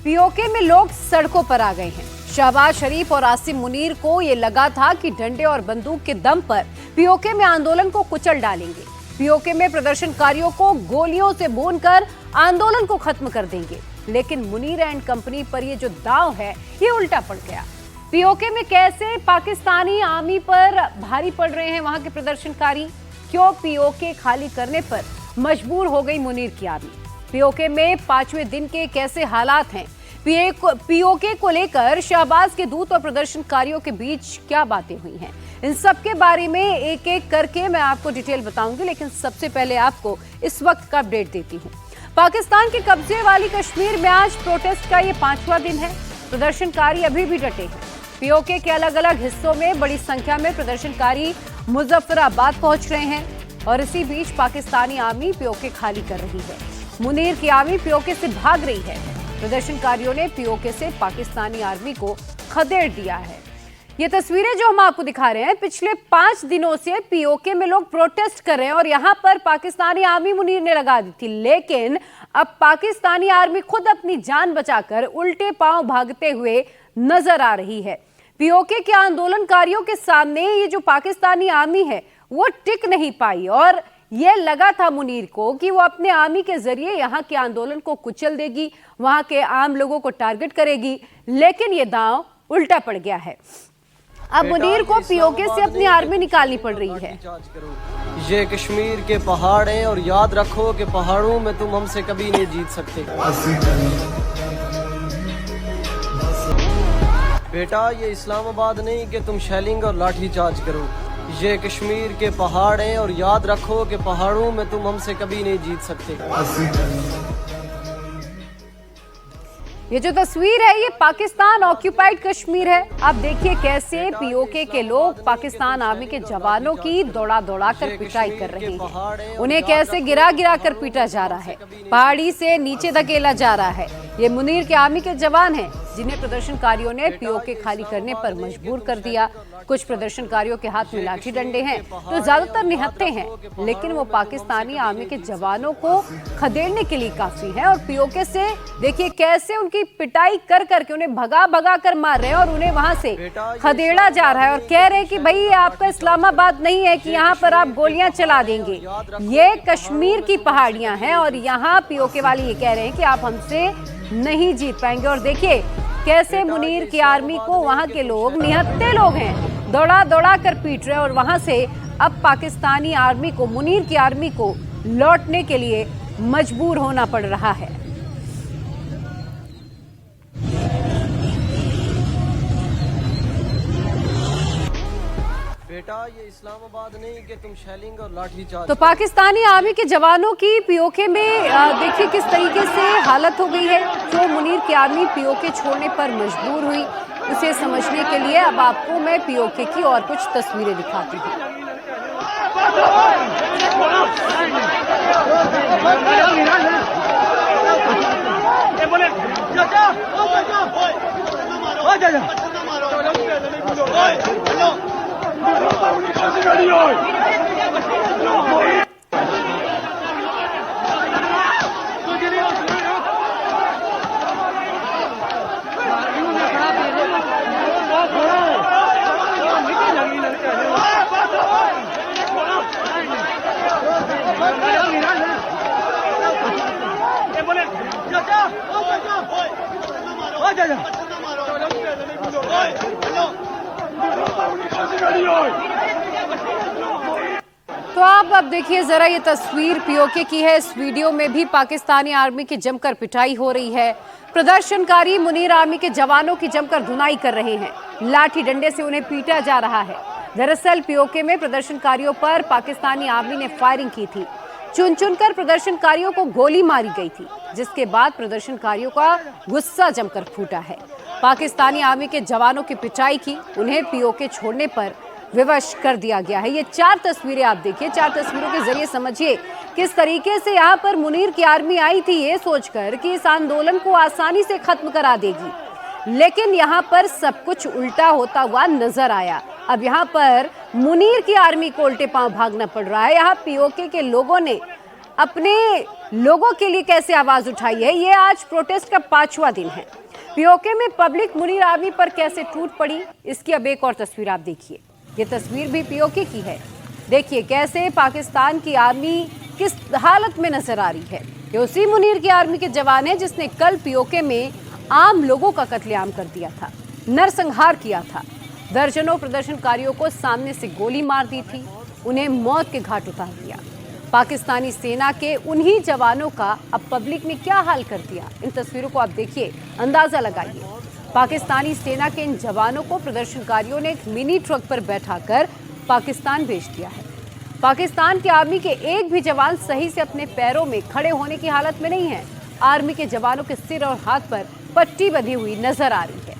PoK में लोग सड़कों पर आ गए हैं। शहबाज शरीफ और आसिम मुनीर को ये लगा था कि डंडे और बंदूक के दम पर पीओके में आंदोलन को कुचल डालेंगे। पीओके में प्रदर्शनकारियों को गोलियों से भूनकर आंदोलन को खत्म कर देंगे, लेकिन मुनीर एंड कंपनी पर ये जो दांव है ये उल्टा पड़ गया। पीओके में कैसे पाकिस्तानी आर्मी पर भारी पड़ रहे हैं वहां के प्रदर्शनकारी, क्यों पीओके खाली करने पर मजबूर हो गई मुनीर की आर्मी, पीओके में 5वें दिन के कैसे हालात हैं, पीओके को लेकर शहबाज के दूत और प्रदर्शनकारियों के बीच क्या बातें हुई हैं, इन सब के बारे में एक एक करके मैं आपको डिटेल बताऊंगी। लेकिन सबसे पहले आपको इस वक्त का अपडेट देती हूं। पाकिस्तान के कब्जे वाली कश्मीर में आज प्रोटेस्ट का ये 5वां दिन है। प्रदर्शनकारी अभी भी डटे हैं। पीओके के अलग अलग हिस्सों में बड़ी संख्या में प्रदर्शनकारी मुजफ्फराबाद पहुंच रहे हैं और इसी बीच पाकिस्तानी आर्मी पीओके खाली कर रही है। मुनीर की आर्मी पीओके से भाग रही है। प्रदर्शनकारियों ने पीओके से पाकिस्तानी आर्मी को खदेड़ दिया है। ये तस्वीरें जो हम आपको दिखा रहे हैं, पिछले 5 दिनों से पीओके में लोग प्रोटेस्ट कर रहे हैं और यहां पर पाकिस्तानी आर्मी मुनीर ने लगा दी थी, लेकिन अब पाकिस्तानी आर्मी खुद अपनी जान बचाकर उल्टे पांव भागते हुए नजर आ रही है। पीओके के आंदोलनकारियों के सामने ये जो पाकिस्तानी आर्मी है वो टिक नहीं पाई और ये लगा था मुनीर को कि वो अपने आर्मी के जरिए यहाँ के आंदोलन को कुचल देगी, वहां के आम लोगों को टारगेट करेगी, लेकिन ये दांव उल्टा पड़ गया है। अब मुनीर को पीओके से अपनी आर्मी निकालनी पड़ रही है। ये कश्मीर के पहाड़ हैं और याद रखो कि पहाड़ों में तुम हमसे कभी नहीं जीत सकते। बेटा ये इस्लामाबाद नहीं कि तुम शेलिंग और लाठी चार्ज करो। ये कश्मीर के पहाड़ हैं और याद रखो कि पहाड़ों में तुम हमसे कभी नहीं जीत सकते। ये जो तस्वीर है ये पाकिस्तान ऑक्यूपाइड कश्मीर है। आप देखिए कैसे पीओके के लोग पाकिस्तान आर्मी के जवानों की दौड़ा दौड़ा कर पिटाई कर रहे हैं। उन्हें कैसे गिरा गिरा कर पीटा जा रहा है, पहाड़ी से नीचे धकेला जा रहा है। ये मुनीर के आर्मी के जवान हैं जिन्हें प्रदर्शनकारियों ने पीओके खाली करने पर मजबूर कर दिया। कुछ प्रदर्शनकारियों के हाथ में लाठी डंडे हैं तो ज्यादातर निहत्थे हैं, लेकिन वो पाकिस्तानी आर्मी के जवानों को खदेड़ने के लिए काफी है। और पीओके से देखिए कैसे उनकी पिटाई कर करके उन्हें भगा भगा कर मार रहे हैं और उन्हें वहां से खदेड़ा जा रहा है और कह रहे हैं कि भाई आपका इस्लामाबाद नहीं है कि यहाँ पर आप गोलियां चला देंगे। ये कश्मीर की पहाड़ियां हैं और यहाँ पीओके वाले ये कह रहे हैं कि आप हमसे नहीं जीत पाएंगे। और देखिए कैसे मुनीर की आर्मी को वहां के लोग, निहत्थे लोग हैं, दौड़ा दौड़ा कर पीट रहे हैं और वहां से अब पाकिस्तानी आर्मी को, मुनीर की आर्मी को लौटने के लिए मजबूर होना पड़ रहा है। बेटा ये इस्लामाबाद नहीं कि तुम शेलिंग और लाठी चार्ज। तो पाकिस्तानी आर्मी के जवानों की पीओके में देखिए किस तरीके से हालत हो गई है। जो मुनीर की आर्मी पीओके छोड़ने पर मजबूर हुई, उसे समझने के लिए अब आपको मैं पीओके की और कुछ तस्वीरें दिखाती हूँ। तो आप अब देखिए जरा ये तस्वीर पीओके की है। इस वीडियो में भी पाकिस्तानी आर्मी की जमकर पिटाई हो रही है। प्रदर्शनकारी मुनीर आर्मी के जवानों की जमकर धुनाई कर रहे हैं, लाठी डंडे से उन्हें पीटा जा रहा है। दरअसल पीओके में प्रदर्शनकारियों पर पाकिस्तानी आर्मी ने फायरिंग की थी। चुन चुनकर प्रदर्शनकारियों को गोली मारी गई थी, जिसके बाद प्रदर्शनकारियों का गुस्सा जमकर फूटा है। पाकिस्तानी आर्मी के जवानों की पिटाई की, उन्हें पीओके छोड़ने पर विवश कर दिया गया है। ये 4 तस्वीरें आप देखिए, 4 तस्वीरों के जरिए समझिए किस तरीके से यहाँ पर मुनीर की आर्मी आई थी ये सोचकर कि इस आंदोलन को आसानी से खत्म करा देगी, लेकिन यहाँ पर सब कुछ उल्टा होता हुआ नजर आया। अब यहाँ पर मुनीर की आर्मी को उल्टे पांव भागना पड़ रहा है। यहाँ पीओके के लोगों ने अपने लोगों के लिए कैसे आवाज उठाई है। ये आज प्रोटेस्ट का 5वां दिन है। पीओके में पब्लिक मुनीर आर्मी पर कैसे टूट पड़ी, इसकी अब एक और तस्वीर आप देखिए। ये तस्वीर भी पीओके की है। देखिए कैसे पाकिस्तान की आर्मी किस हालत में नजर आ रही है। ये उसी मुनीर की आर्मी के जवान है जिसने कल पीओके में आम लोगों का कत्लेआम कर दिया था, नरसंहार किया था। दर्जनों प्रदर्शनकारियों को सामने से गोली मार दी थी, उन्हें मौत के घाट उतार दिया। पाकिस्तानी सेना के उन्हीं जवानों का अब पब्लिक ने क्या हाल कर दिया। इन तस्वीरों को आप देखिए, अंदाजा लगाइए। पाकिस्तानी सेना के इन जवानों को प्रदर्शनकारियों ने एक मिनी ट्रक पर बैठाकर पाकिस्तान भेज दिया है। पाकिस्तान की आर्मी के एक भी जवान सही से अपने पैरों में खड़े होने की हालत में नहीं है। आर्मी के जवानों के सिर और हाथ पर पट्टी बंधी हुई नजर आ रही है।